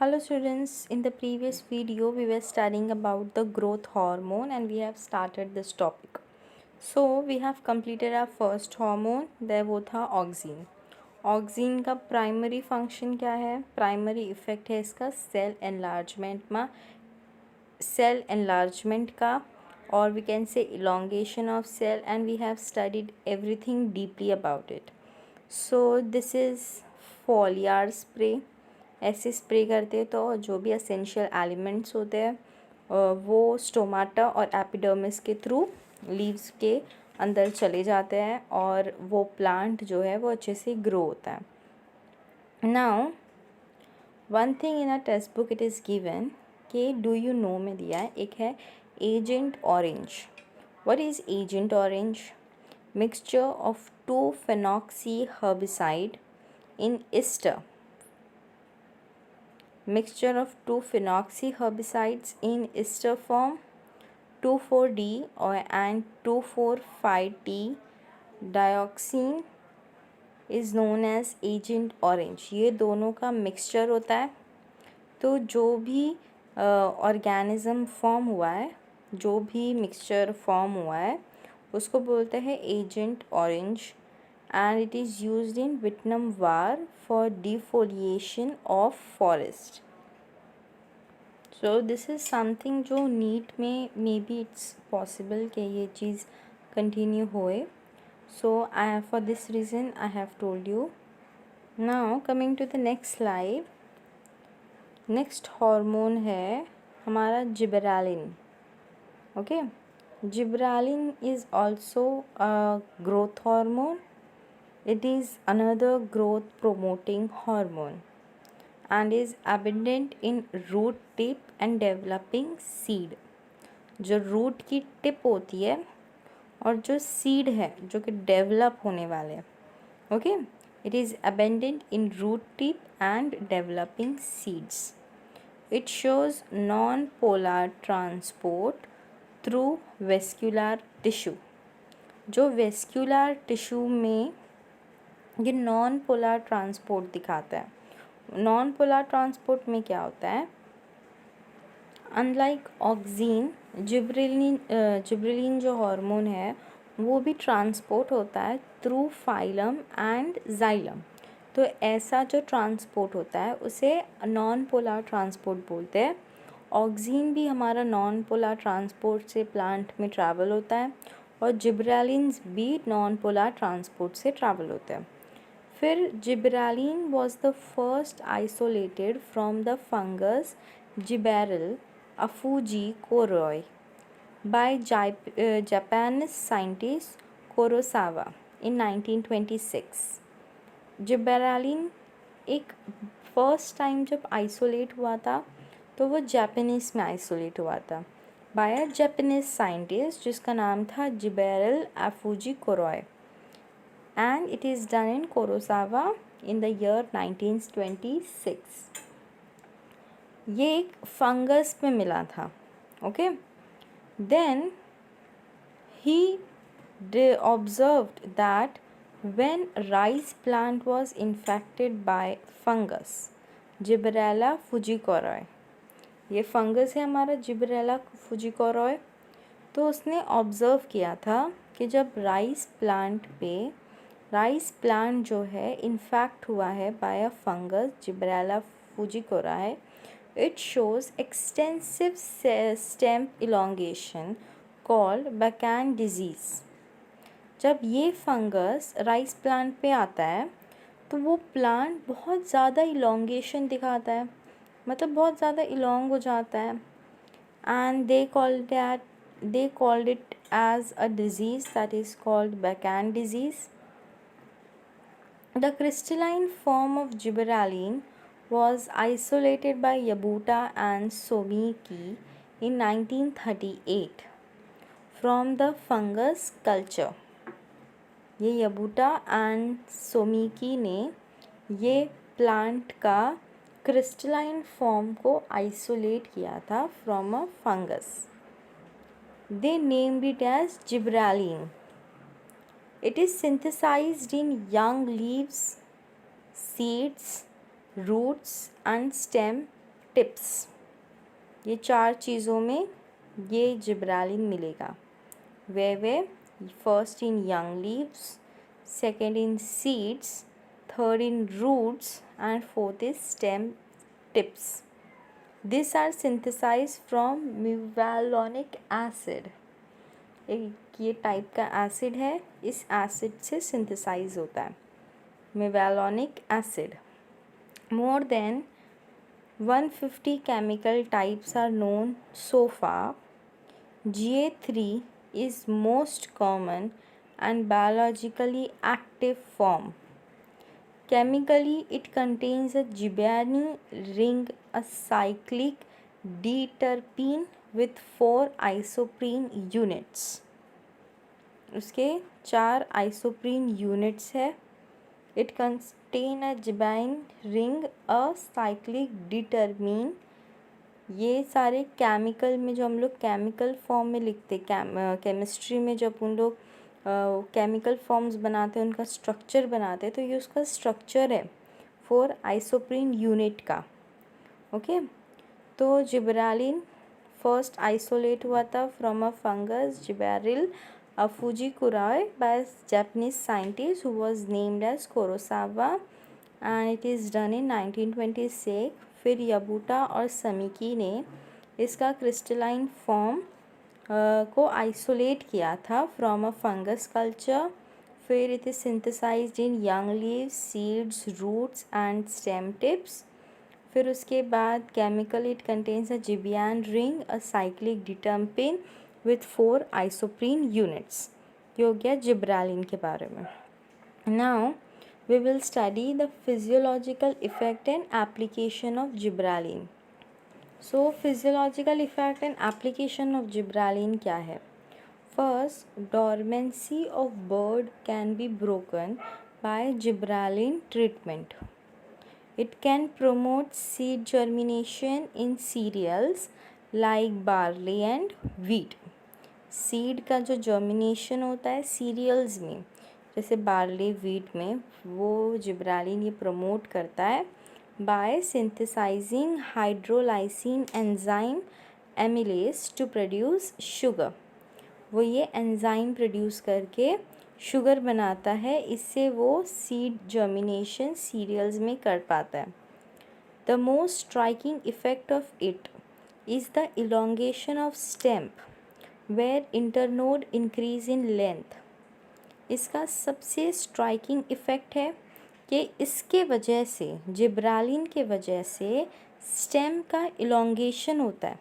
Hello students, in the previous video we were studying about the growth hormone and we have started this topic. So we have completed our first hormone, there वो था oxygen. Oxygen का primary function क्या है? Primary effect है इसका cell enlargement का और we can say elongation of cell and we have studied everything deeply about it. So this is foliar spray. ऐसे स्प्रे करते हैं तो जो भी एसेंशियल एलिमेंट्स होते हैं वो स्टोमाटा और एपिडर्मिस के थ्रू लीव्स के अंदर चले जाते हैं और वो प्लांट जो है वो अच्छे से ग्रो होता है. Now one thing in a text book it is given कि डू यू नो में दिया है, एक है agent orange. What is agent orange? Mixture of 2-phenoxy herbicide in ester. Mixture of 2-phenoxy herbicides in ester form 2,4-D and 2,4,5-T dioxin is known as agent orange. ये दोनों का mixture होता है. तो जो भी ऑर्गेनिज्म फॉर्म हुआ है, जो भी मिक्सचर फॉर्म हुआ है उसको बोलते हैं agent orange and it is used in Vietnam War for defoliation of forest. So this is something जो नीट में maybe it's possible कि ये चीज़ continue होए. So for this reason I have told you. Now coming to the next slide. Next hormone है हमारा जिबरालिन. Okay, जिबरालिन is also a growth hormone. It is another growth promoting hormone and is abundant in root tip and developing seed. जो root की tip होती है और जो seed है जो कि डेवलप होने वाले हैं. Okay, it is abundant in root tip and developing seeds. It shows non-polar transport through vascular tissue. जो वेस्क्यूलर टिश्यू में ये नॉन पोलर ट्रांसपोर्ट दिखाता है. नॉन पोलर ट्रांसपोर्ट में क्या होता है? अनलाइक ऑक्सीन, जिब्रेलिन जो हार्मोन है वो भी ट्रांसपोर्ट होता है थ्रू फाइलम एंड जाइलम. तो ऐसा जो ट्रांसपोर्ट होता है उसे नॉन पोलर ट्रांसपोर्ट बोलते हैं. ऑक्सीन भी हमारा नॉन पोलर ट्रांसपोर्ट से प्लांट में ट्रैवल होता है और जिब्रेलिन्स भी नॉन पोलर ट्रांसपोर्ट से ट्रैवल होते हैं. फिर जिब्रालिन was the first isolated from the fungus Gibberella afujii by Japanese scientist Kurosawa in 1926. जिब्रालिन एक फर्स्ट टाइम जब आइसोलेट हुआ था तो वो जापानीज़ में आइसोलेट हुआ था बाय अ जापानीज साइंटिस्ट जिसका नाम था जिबेरेला एफुजी and it is done in Kurosawa in the year 1926. ये एक फंगस में मिला था. Okay, then he observed that when rice plant was infected by fungus Gibberella fujikori, ये फंगस है हमारा जिब्रेला फुजिकोरॉय. तो उसने ऑब्ज़र्व किया था कि जब राइस प्लांट जो है इन्फेक्ट हुआ है by a fungus Gibberella fujikuroi, it shows extensive stem elongation called bakanae disease. जब ये फंगस राइस प्लांट पे आता है तो वो प्लांट बहुत ज़्यादा इलोंगेशन दिखाता है, मतलब बहुत ज़्यादा इलोंग हो जाता है. And they called it as a disease that is called bakanae disease. The crystalline form of gibberellin was isolated by Yabuta and Somiki in 1938 from the fungus culture. ये यबूटा एंड सोमिकी ने ये प्लांट का क्रिस्टलाइन फॉर्म को isolate किया था from a fungus. They named it as gibberellin. It is synthesized in young leaves, seeds, roots and stem tips, ये 4 चीज़ों में ये जिब्रालिन मिलेगा। वे first in young leaves, second in seeds, third in roots and fourth is stem tips. These are synthesized from mevalonic acid. एक ये type का acid है, इस एसिड से सिंथेसाइज होता है मेवालोनिक acid. More than 150 chemical types are known so far. GA3 is most common and biologically active form. Chemically, it contains a gibberellin ring, a cyclic D-terpene with 4 isoprene units. उसके 4 isoprene units है. It contain a gibberellin ring, a cyclic D-terpene. ये सारे chemical में जो हम लोग chemical form में लिखते, केमिस्ट्री में जब उन लोग केमिकल फॉर्म्स बनाते हैं, उनका स्ट्रक्चर बनाते हैं, तो ये उसका स्ट्रक्चर है 4 आइसोप्रीन यूनिट का. ओके, तो जिब्रालिन फर्स्ट आइसोलेट हुआ था from a fungus Gibberella fujikuroi by Japanese scientist who was named as Kurosawa and it is done in 1926. फिर यबूटा और समीकी ने इसका क्रिस्टलाइन फॉर्म को आइसोलेट किया था फ्रॉम अ फंगस कल्चर. फिर it is synthesized in young leaves, seeds, roots and stem tips. फिर उसके बाद chemical it contains a gibbane ring, a cyclic diterpene with 4 isoprene units. ये हो गया जिब्रालिन के बारे में. Now we will study the physiological effect and application of gibberellin. So physiological effect and application of gibberellin क्या है? First, dormancy of bird can be broken by gibberellin treatment. It can promote seed germination in cereals like barley and wheat. Seed का जो germination होता है serials में, जैसे barley, wheat में, वो जिब्रालिन ये प्रमोट करता है by synthesizing hydrolysing enzyme amylase to produce sugar. वो ये एंजाइम प्रोड्यूस करके शुगर बनाता है, इससे वो सीड जर्मिनेशन सीरियल्स में कर पाता है. The most striking effect of it is the elongation of stem where internode increase in length. इसका सबसे स्ट्राइकिंग इफ़ेक्ट है कि इसके वजह से, जिब्रालिन के वजह से स्टेम का इलोंगेशन होता है.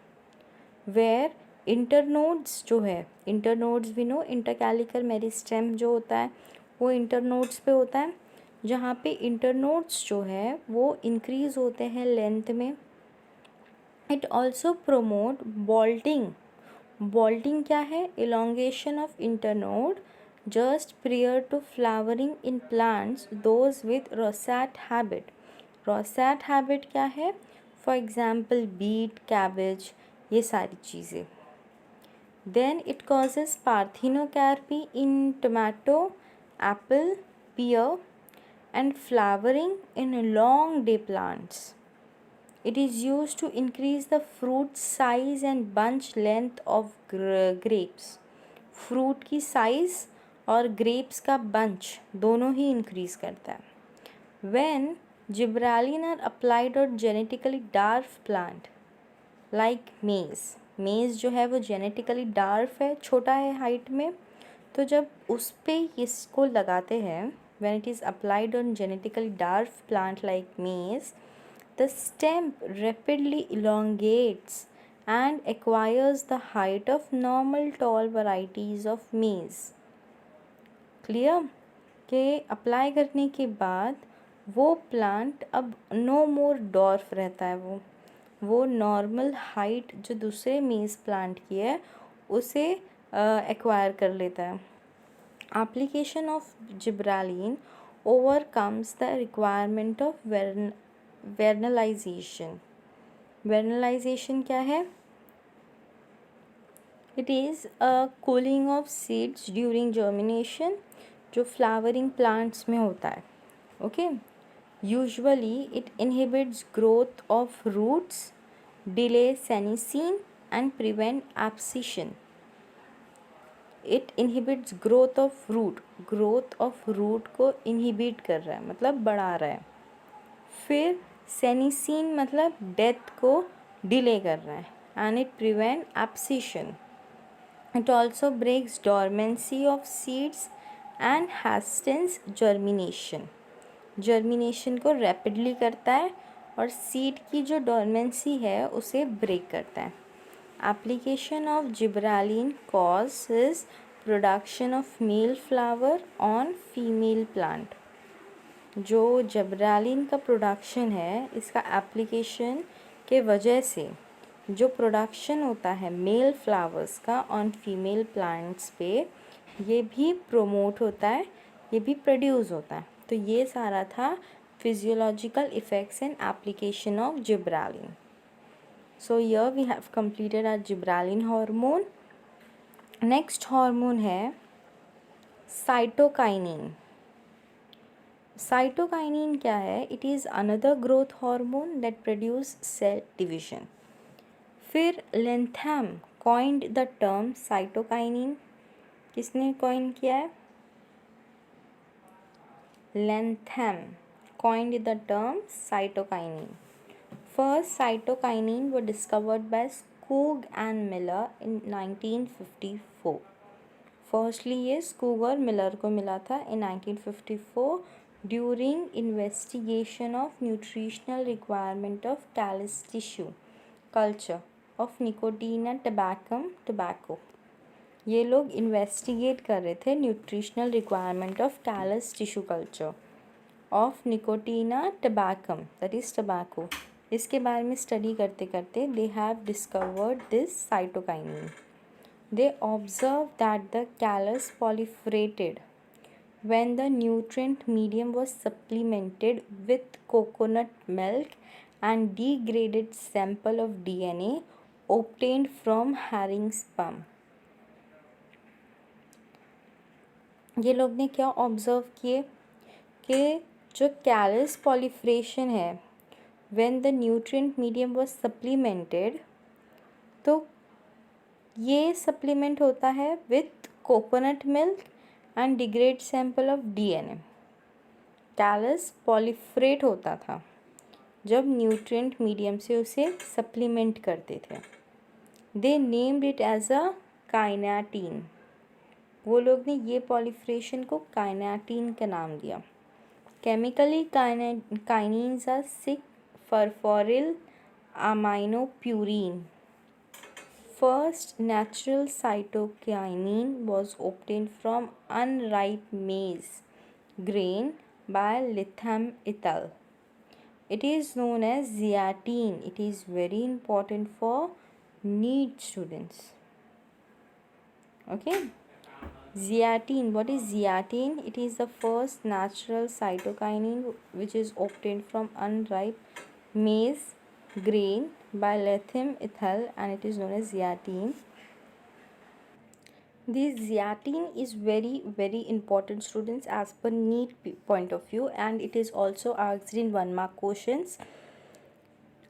वेयर इंटरनोड्स जो है, इंटरनोड्स भी नो, इंटरकैलिकल मेरिस्टेम जो होता है वो इंटरनोड्स पे होता है, जहाँ पे इंटरनोड्स जो है वो इंक्रीज़ होते हैं लेंथ में. It also promote बॉल्टिंग. बॉल्टिंग क्या है? Elongation of internode just prior to flowering in plants those with rosette habit. rosette habit क्या है? For example beet, cabbage, ये सारी चीज़ें. Then it causes parthenocarpy in tomato, apple, pear and flowering in long day plants. It is used to increase the fruit size and bunch length of grapes. Fruit की size और grapes का bunch दोनों ही increase करता है. When gibberellin are applied on genetically dwarf plant like maize. मेज़ जो है वो जेनेटिकली डार्फ है, छोटा है हाइट में, तो जब उस पर इसको लगाते हैं, when it is applied on genetically dwarf plant like maize, the stem rapidly elongates and acquires the height of normal tall varieties of maize. Clear? के अप्लाई करने के बाद वो प्लांट अब नो मोर डॉर्फ रहता है, वो नॉर्मल हाइट जो दूसरे मेज़ प्लांट की है उसे एक्वायर कर लेता है. Application of gibberellin overcomes the requirement of vernalization. Vernalization क्या है? It is a cooling of seeds during germination, जो फ्लावरिंग प्लांट्स में होता है. Okay, usually it inhibits growth of roots delay senescence and prevent abscission. It inhibits growth of root. Growth of root को inhibit कर रहा है, मतलब बढ़ा रहा है. फिर senescence मतलब death को delay कर रहा है, and it prevent abscission. It also breaks dormancy of seeds and hastens germination. Germination को रैपिडली करता है और सीड की जो डॉर्मेंसी है उसे ब्रेक करता है. Application of gibberellin causes production of male flower on female plant. जो जिब्रालिन का प्रोडक्शन है, इसका एप्लीकेशन के वजह से जो प्रोडक्शन होता है मेल फ्लावर्स का ऑन फीमेल प्लांट्स पे, ये भी प्रोमोट होता है, ये भी प्रोड्यूस होता है. तो ये सारा था physiological effects and application of gibberellin. So here we have completed our gibberellin hormone. Next hormone है साइटोकाइनिन. साइटोकाइनिन क्या है? It is another growth hormone that produce cell division. फिर Letham coined the term cytokinin. किसने coin किया है? Lentham coined the term cytokinin. First cytokinin were discovered by Skoog and Miller in 1954. Firstly ये Skoog और Miller को मिला था in 1954 during investigation of nutritional requirement of callus tissue culture of Nicotiana tabacum tobacco. ये लोग investigate कर रहे थे nutritional requirement of callus tissue culture of nicotiana tabacum, that is tobacco. इसके बारे में स्टडी करते करते they have discovered this cytokinin. They observe that the callus proliferated when the nutrient medium was supplemented with coconut milk and degraded sample of DNA obtained from herring sperm. ये लोग ने क्या observe किए कि जो callus proliferation है when the nutrient medium was supplemented, तो ये सप्लीमेंट होता है with coconut milk and degrade sample of DNA. Callus proliferate होता था जब न्यूट्रिएंट मीडियम से उसे सप्लीमेंट करते थे. They named it as a kinetin. वो लोग ने ये पॉलीफ्रेशन को काइनेटीन का नाम दिया. Chemically kinins are 6 furfuryl aminopurine. First natural cytokinin was obtained from unripe maize grain by Latham et al. It is known as zeatin. It is very important for NEET students. Okay. Zeatin. What is zeatin? It is the first natural cytokinin which is obtained from unripe maize grain by Latham et al. And it is known as zeatin. This zeatin is very very important, students, as per NEET point of view, and it is also asked in 1 mark questions.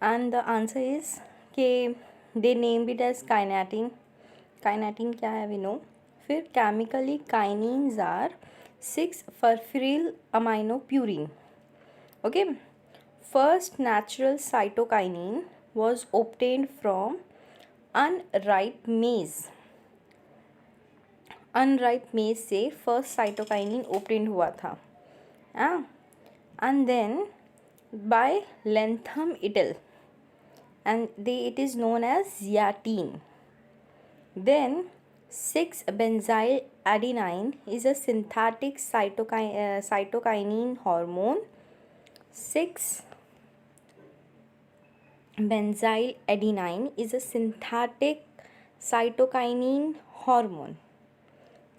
And the answer is कि they named it as kinetin. Kinetin क्या है? We know. फिर chemically kinins are 6 furfuryl aminopurine. Okay. First natural cytokinin was obtained from unripe maize. Unripe maize से first cytokinin obtain हुआ था. And then by Letham et al, and it is known as zeatin. Then 6-benzyl adenine is a synthetic cytokinin hormone. 6-benzyl adenine is a synthetic cytokinin hormone.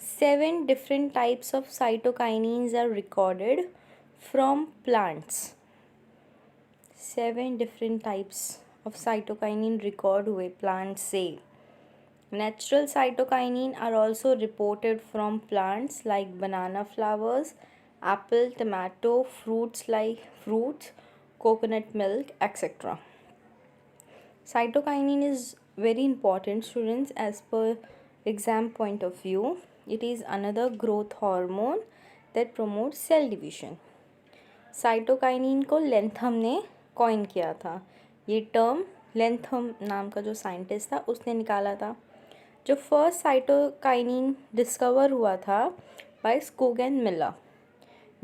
7 different types of cytokinins are recorded from plants. 7 different types of cytokinin record हुए plants से. Natural cytokinin are also reported from plants like banana flowers, apple, tomato, fruits like fruits, coconut milk, etc. Cytokinin is very important, students, as per exam point of view. It is another growth hormone that promotes cell division. Cytokinin को लेंथम ने coin किया था. ये term लेंथम नाम का जो scientist था उसने निकाला था. जो फर्स्ट साइटोकाइनिन डिस्कवर हुआ था by Skoog and Miller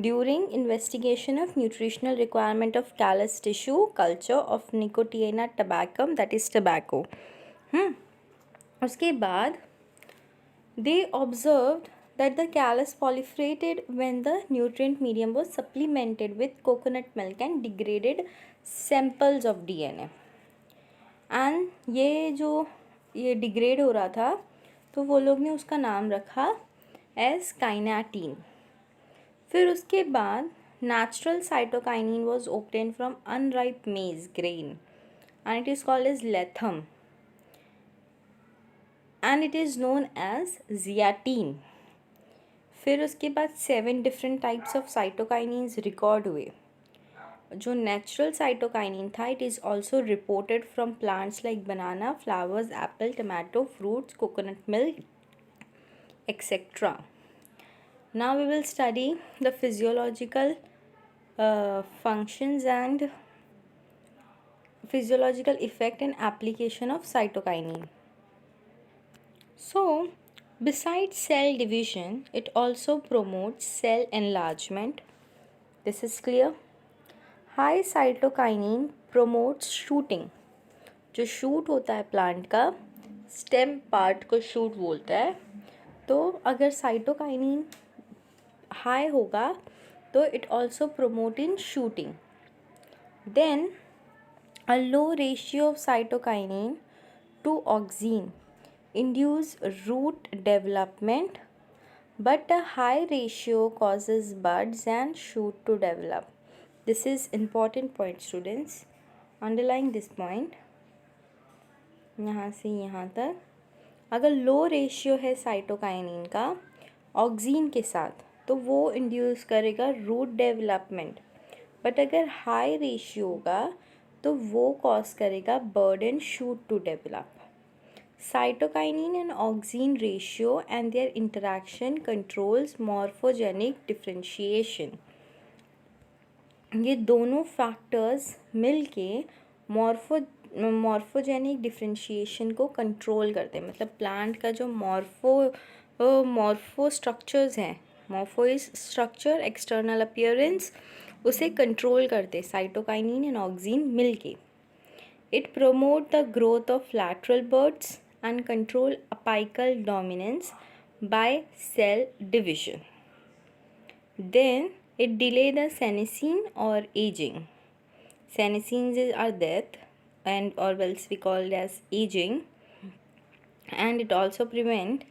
during investigation of nutritional requirement of callus tissue culture of Nicotiana tabacum, that is tobacco. उसके बाद they observed that the callus proliferated when the nutrient medium was supplemented with coconut milk and degraded samples of DNA. and ये degrade हो रहा था तो वो लोग ने उसका नाम रखा एज काइनेटीन. फिर उसके बाद natural cytokinin was obtained from unripe maize grain and it is called as Letham and it is known as zeatin. फिर उसके बाद 7 different types of cytokinins record हुए. जो नेचुरल साइटोकाइनिन था it is also reported from plants like banana, flowers, apple, tomato, fruits, coconut milk, etcetera. Now we will study the physiological functions and physiological effect and application of cytokinin. So, besides cell division, it also promotes cell enlargement. This is clear. High cytokinin promotes shooting. जो shoot होता है plant का, stem part को shoot बोलता है. तो अगर cytokinin high होगा तो it also promote in shooting. Then a low ratio of cytokinin to auxin induce root development, but a high ratio causes buds and shoot to develop. This is important point, students. Underline this point. यहाँ से यहाँ तक अगर low ratio है cytokinin का auxin के साथ तो वो इंड्यूस करेगा रूट डेवलपमेंट. बट अगर हाई रेशियो होगा तो वो कॉज करेगा bud and shoot to develop. Cytokinin and auxin ratio and their interaction controls morphogenic differentiation. ये दोनों फैक्टर्स मिलके मॉर्फोजेनिक डिफरेंशिएशन को कंट्रोल करते हैं. मतलब प्लांट का जो मॉर्फो स्ट्रक्चर्स हैं, morpho is structure, external appearance, उसे कंट्रोल करते साइटोकाइनिन एंड ऑक्सीन मिलके. It promote the growth of lateral buds and control apical dominance by cell division. Then it delay the senescence or aging. Senescence are death and or else we call it as aging, and it also prevent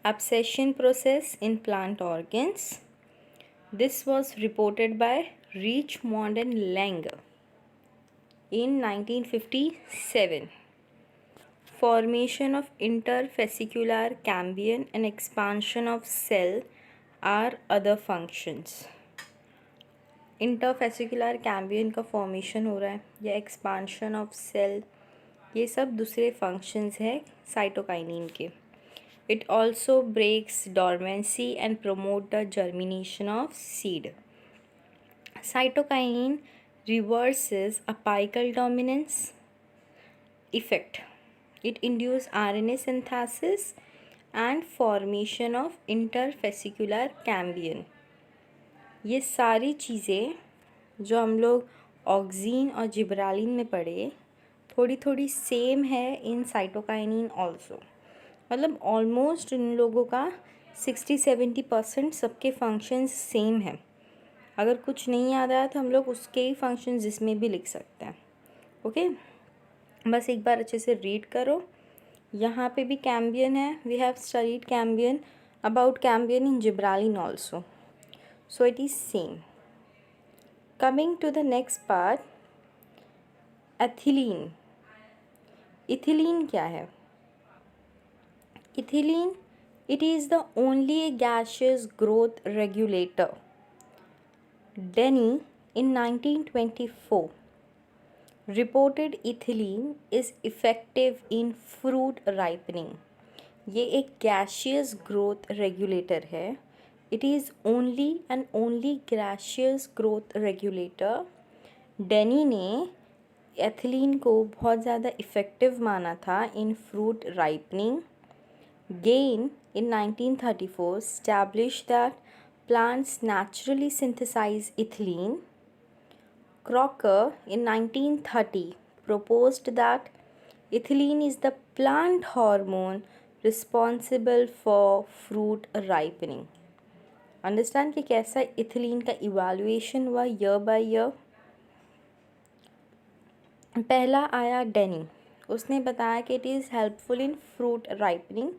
abscission process in plant organs. This was reported by Richmond and Lang in 1957. Formation of intervesicular cambion and expansion of cell are other functions. Interfascicular Cambrian का formation हो रहा है या expansion of cell, ये सब दूसरे functions हैं cytokinin के. It also breaks dormancy and promote the germination of seed. Cytokinin reverses apical dominance effect. It induce RNA synthesis and formation of interfascicular cambium. ये सारी चीज़ें जो हम लोग ऑक्सीन और जिब्रालिन में पढ़े थोड़ी थोड़ी सेम है इन साइटोकाइनिन ऑल्सो. मतलब ऑलमोस्ट इन लोगों का 60-70% सबके फंक्शंस सेम है. अगर कुछ नहीं याद आया तो हम लोग उसके ही फंक्शंस जिसमें भी लिख सकते हैं. ओके, बस एक बार अच्छे से रीड करो. यहाँ पे भी कैम्बियन है. We have studied cambium, about cambium in gibberellin also. So it is same. Coming to the next part, ethylene. Ethylene क्या है? Ethylene, it is the only gaseous growth regulator. Denny in 1924 reported ethylene is effective in fruit ripening. ये एक gaseous growth regulator है। It is only and only gaseous growth regulator. Denny ने ethylene को बहुत ज़्यादा effective माना था in fruit ripening. Gane in 1934 established that plants naturally synthesize ethylene. Crocker in 1930 proposed that ethylene is the plant hormone responsible for fruit ripening. Understand कि कैसा ethylene का evaluation हुआ ईयर बाय ईयर। पहला आया डेनी, उसने बताया कि it is helpful in fruit ripening.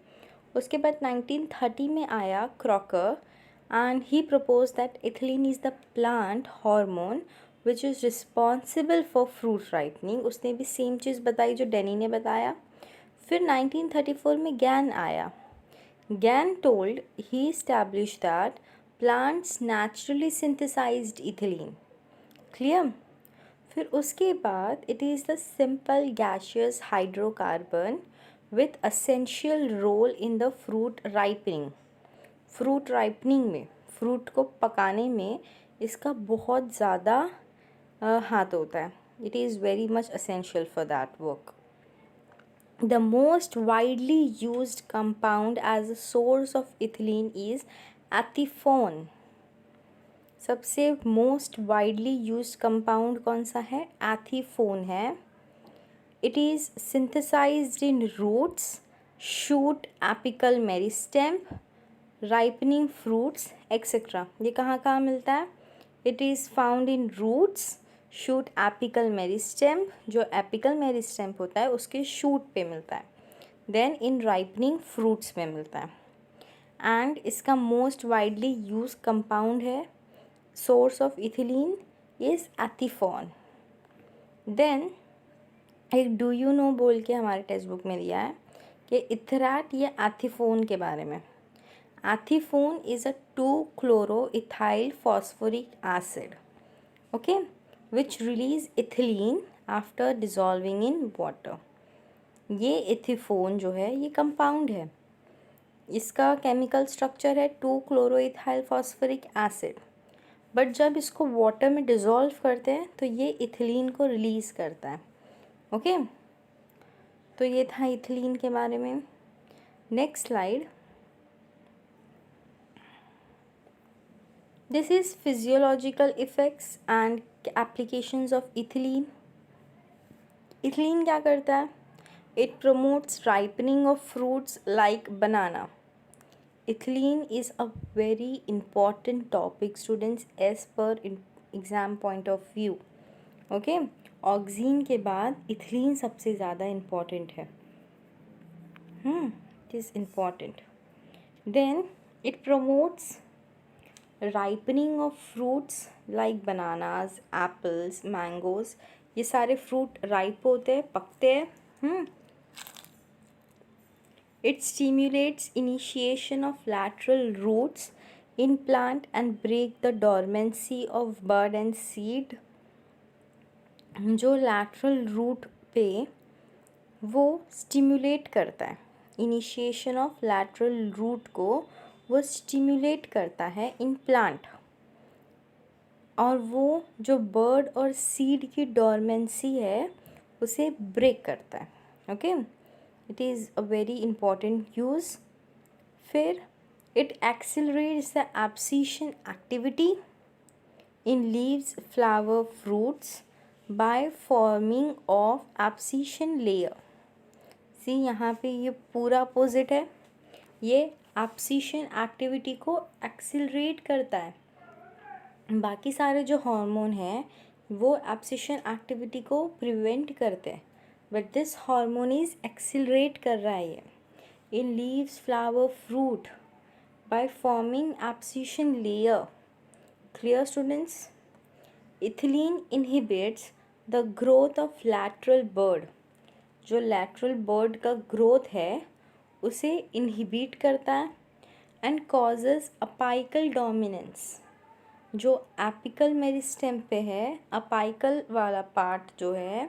उसके बाद 1930 में आया Crocker and he propose that ethylene is the plant hormone which is responsible for fruit ripening. उसने भी सेम चीज़ बताई जो डेनी ने बताया। फिर 1934 में गैन आया। Gane told he established that plants naturally synthesized ethylene. Clear. फिर उसके बाद it is the simple gaseous hydrocarbon with essential role in the fruit ripening। Fruit ripening में, फ्रूट को पकाने में इसका बहुत ज़्यादा हाथ होता है। It is very much essential for that work. The most widely used compound as a source of ethylene is ethephon. सबसे मोस्ट वाइडली यूज्ड कंपाउंड कौन सा है? एथिफोन है। It is synthesized in roots, shoot, apical meristem, ripening fruits, etc. ये कहाँ कहाँ मिलता है? It is found in roots, shoot, apical meristem, जो apical meristem होता है उसके shoot पे मिलता है। Then in ripening fruits में मिलता है। And इसका most widely used compound है, source of ethylene is एथिफॉन। Then एक डू यू नो बोल के हमारे टेक्स्ट बुक में दिया है कि इथरैट या एथिफोन के बारे में। Ethephon is a 2-chloro-ethyl phosphoric acid, okay, which release ethylene after dissolving in water. ये एथिफोन जो है ये कंपाउंड है। इसका केमिकल स्ट्रक्चर है 2-chloro-ethyl phosphoric acid। बट जब इसको वाटर में डिज़ोल्व करते हैं तो ये इथिलीन को रिलीज़ करता है। ओके तो ये था इथिलीन के बारे में। Next slide. This is physiological effects and applications of ethylene. Ethylene क्या करता है? It promotes ripening of fruits like banana. Ethylene is a very important topic students as per exam point of view. Okay, auxin के बाद ethylene सबसे ज़्यादा important है। It is important. Then it promotes ripening of fruits like bananas, apples, mangoes. ये सारे fruit ripe होते हैं, पकते हैं। It स्टिम्युलेट्स initiation of lateral roots in plant and break the dormancy of bud and seed. जो lateral root पे वो stimulate करता है, इनिशिएशन ऑफ लैटरल रूट को वो स्टिम्युलेट करता है इन प्लांट, और वो जो बर्ड और सीड की डोरमेंसी है उसे ब्रेक करता है। Okay, it is a very important use. फिर it accelerates the abscission activity in leaves, flower, fruits by forming of abscission layer। See यहाँ पे ये पूरा अपोजिट है, ये एब्सिशन एक्टिविटी को एक्सिलरेट करता है। बाकी सारे जो हार्मोन हैं वो एब्सिशन एक्टिविटी को प्रिवेंट करते हैं, but this hormone is accelerate कर रहा है ये इन leaves, flower, fruit by forming abscission layer. Clear students? Ethylene inhibits the growth of lateral bud. जो लैटरल बर्ड का ग्रोथ है उसे इनहिबिट करता है एंड कॉजेज अपाइकल डोमिनेंस। जो एपिकल मेरिस्टेम पे है, अपाइकल वाला पार्ट जो है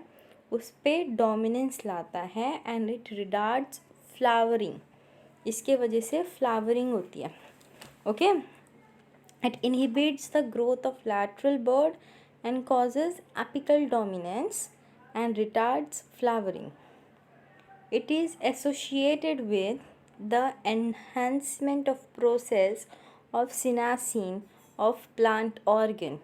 उस पे डोमिनेंस लाता है एंड इट रिटार्ड्स फ्लावरिंग, इसके वजह से फ्लावरिंग होती है. Okay, it inhibits the growth of lateral bud and causes apical dominance and retards flowering. It is associated with the enhancement of process of senescence of plant organ.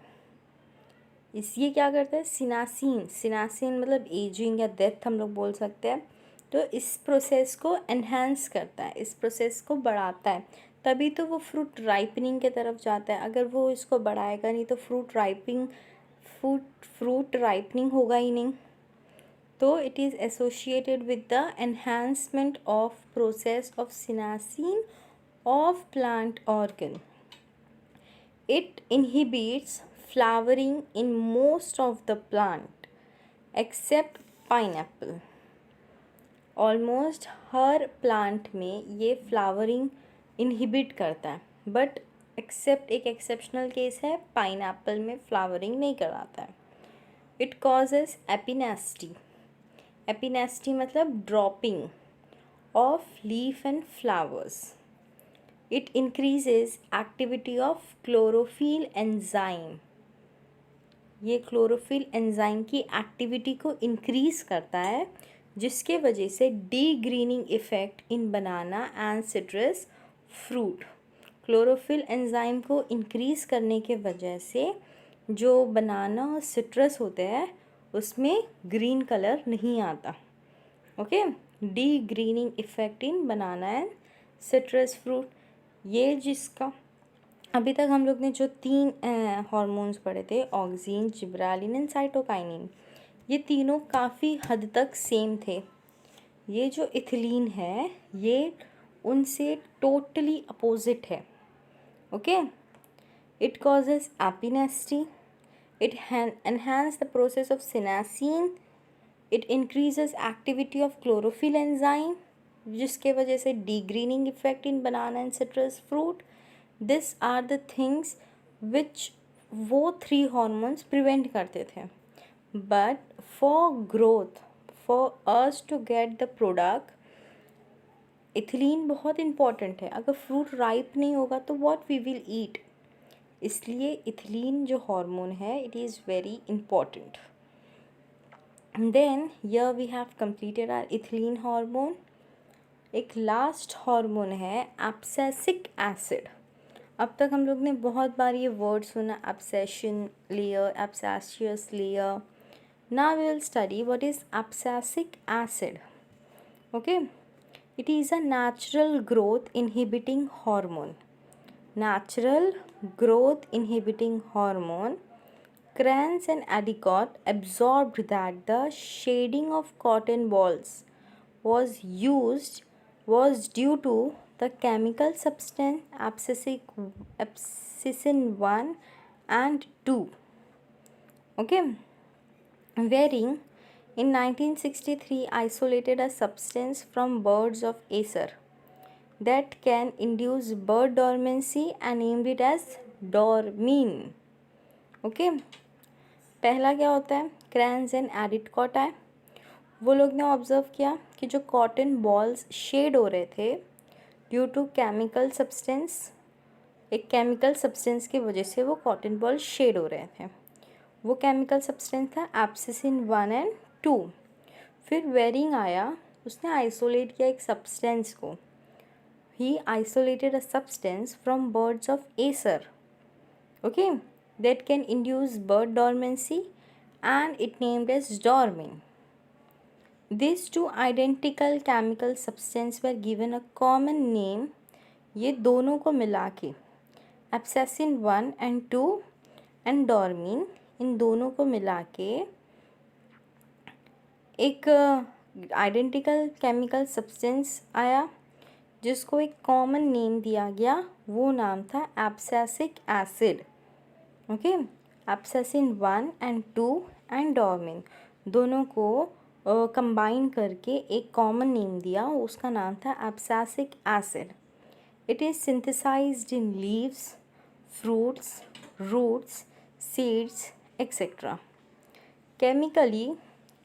ये क्या करता है? सिनासीन मतलब एजिंग या डेथ हम लोग बोल सकते हैं. तो इस प्रोसेस को एनहांस करता है, इस प्रोसेस को बढ़ाता है, तभी तो वो फ्रूट राइपनिंग के तरफ जाता है. अगर वो इसको बढ़ाएगा नहीं तो फ्रूट राइपनिंग होगा ही नहीं. तो it is associated with the enhancement of process of senescence of plant organ. It inhibits flowering in most of the plant except pineapple. Almost हर प्लांट में ये फ्लावरिंग इनहिबिट करता है, बट एक्सेप्ट एक एक्सेप्शनल केस है, pineapple में flowering नहीं कराता है. It causes epinasty. एपिनेस्टी मतलब dropping of leaf and flowers. It increases activity of chlorophyll enzyme. ये क्लोरोफिल एंजाइम की एक्टिविटी को इंक्रीज़ करता है, जिसके वजह से D grinning effect in banana and citrus fruit. Chlorophyll enzyme को इंक्रीज़ करने के वजह से जो बनाना और सिट्रस होते हैं उसमें ग्रीन कलर नहीं आता. Okay, D grinning effect in banana and citrus fruit. ये जिसका अभी तक हम लोग ने जो 3 हार्मोन्स पढ़े थे, ऑक्सीन, जिब्रालिन एंड साइटोकाइनिन, ये तीनों काफ़ी हद तक सेम थे. ये जो इथिलीन है ये उनसे टोटली अपोजिट है. Okay, it causes epinasty. It enhance the process of senescence. It increases activity of chlorophyll enzyme, जिसके वजह से degreening effect in banana and citrus fruit. These are the things which वो 3 hormones prevent करते थे. But for growth, for us to get the product, ethylene बहुत important है. अगर fruit ripe नहीं होगा तो what we will eat. इसलिए इथिलीन जो हार्मोन है it is very important. Then here we have completed our ethylene hormone. एक लास्ट हार्मोन है एब्सेसिक एसिड. अब तक हम लोग ने बहुत बार ये वर्ड सुना, abscission layer, abscission layer. Now we will study what is abscisic acid. Okay, it is a natural growth inhibiting hormone. Natural growth inhibiting hormone. Kranz and Adicott absorbed that the shading of cotton balls was due to the chemical substance abscessin 1 and 2. Okay, Waring in 1963 isolated a substance from birds of Acer that can induce bird dormancy and named it as dormine. Okay, पहला क्या होता है? क्रैंस and एडिकॉट है. वो लोग ने observe किया कि जो कॉटन बॉल्स शेड हो रहे थे ड्यू टू केमिकल सब्सटेंस, एक केमिकल सब्सटेंस की वजह से वो कॉटन बॉल शेड हो रहे थे. वो केमिकल सब्सटेंस था एब्सिसिन 1 एंड 2. फिर वेरिंग आया, उसने आइसोलेट किया एक सब्सटेंस को. He isolated a substance from birds of Acer, okay, that can induce bird dormancy and it named as dormine. These two identical chemical substances were given a common name. ये दोनों को मिला के एब्सेसिन 1 and 2 and डॉर्मिन, इन दोनों को मिला के एक आइडेंटिकल केमिकल सब्सटेंस आया जिसको एक कॉमन नेम दिया गया. वो नाम था abscisic acid. Okay, abscisin 1 and 2 and dormin, दोनों को कंबाइन करके एक कॉमन नेम दिया, उसका नाम था abscisic acid. It is synthesised in leaves, fruits, roots, seeds, etc. Chemically,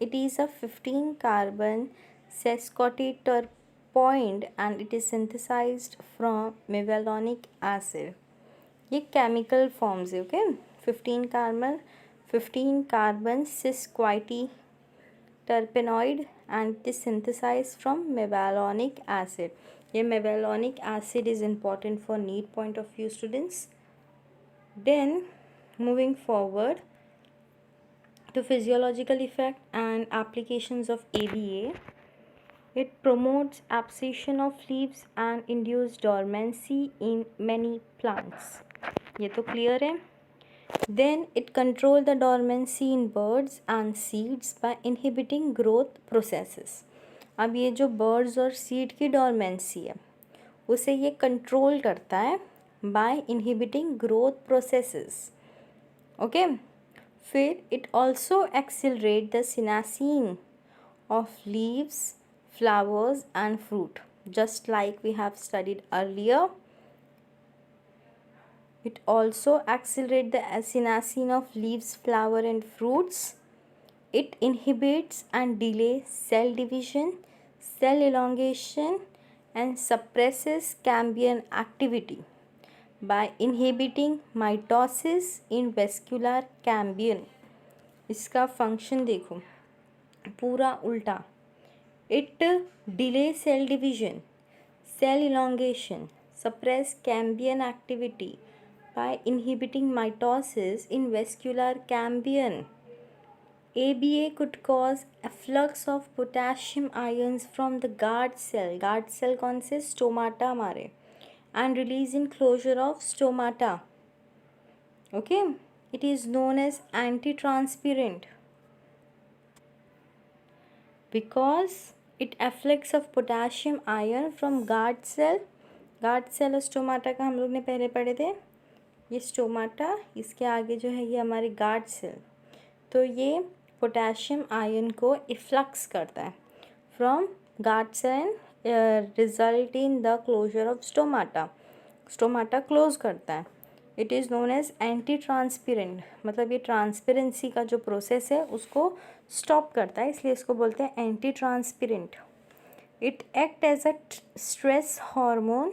it is a 15 carbon sesquiterpene and it is synthesized from mevalonic acid. ये chemical forms है, okay? 15 carbon sesquiterpenoid and it is synthesized from mevalonic acid. ये mevalonic acid is important for NEET point of view, students. Then moving forward to physiological effect and applications of ABA. It promotes abscission of leaves and induce dormancy in many plants. ये तो clear है. Then it control the dormancy in birds and seeds by inhibiting growth processes. अब ये जो birds और seed की dormancy है उसे ये control करता है by inhibiting growth processes. Okay. फिर it also accelerate the senescence of leaves, flowers and fruit, just like we have studied earlier. It also accelerate the senescence of leaves, flower and fruits. It inhibits and delay cell division, cell elongation and suppresses Cambian activity by inhibiting mitosis in vascular cambion. इसका function देखो पूरा उल्टा. It delay cell division, cell elongation, suppress Cambian activity by inhibiting mitosis in vascular cambion. ABA could cause efflux of potassium ions from the guard cell. Guard cell कौन से? Stomata हमारे. And release in closure of stomata. Okay. It is known as antitransparent because it afflicts of potassium ion from guard cell. guard cell और stomata का हम लोग ने पहले पढ़े थे. ये स्टोमाटा, इसके आगे जो है ये हमारे गार्ड सेल. तो ये पोटेशियम आयन को इफ्लक्स करता है from guard cell, result in the closure of stomata. Stomata close करता है. It is known as anti transpirant, मतलब ये ट्रांसपेरेंसी का जो प्रोसेस है उसको स्टॉप करता है, इसलिए इसको बोलते हैं anti transpirant. It act as a stress hormone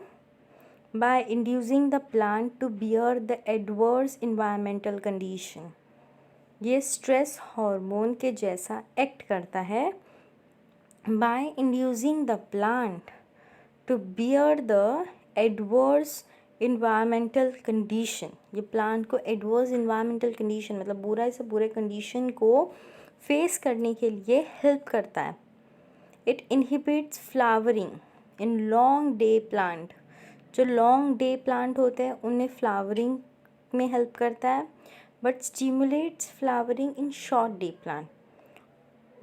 by inducing the plant to bear the adverse environmental condition. ये स्ट्रेस हार्मोन के जैसा एक्ट करता है by inducing the plant to bear the adverse environmental condition. ये plant को adverse environmental condition मतलब बुरा से बुरे कंडीशन को फेस करने के लिए हेल्प करता है. It inhibits flowering in long day plant. जो लॉन्ग डे प्लांट होते हैं उनमें फ्लावरिंग में हेल्प करता है, but stimulates flowering in short day plant.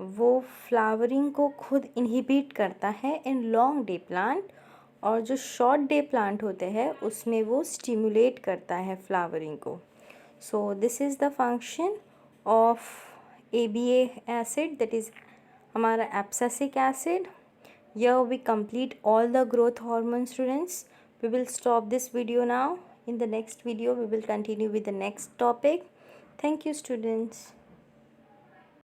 वो फ्लावरिंग को खुद इनहिबिट करता है इन लॉन्ग डे प्लांट, और जो शॉर्ट डे प्लांट होते हैं उसमें वो स्टिमुलेट करता है फ्लावरिंग को. So this is the function of ABA acid, that is हमारा abscisic acid. Here we complete all the growth hormone, students. We will stop this video now. In the next video we will continue with the next topic. Thank you, students.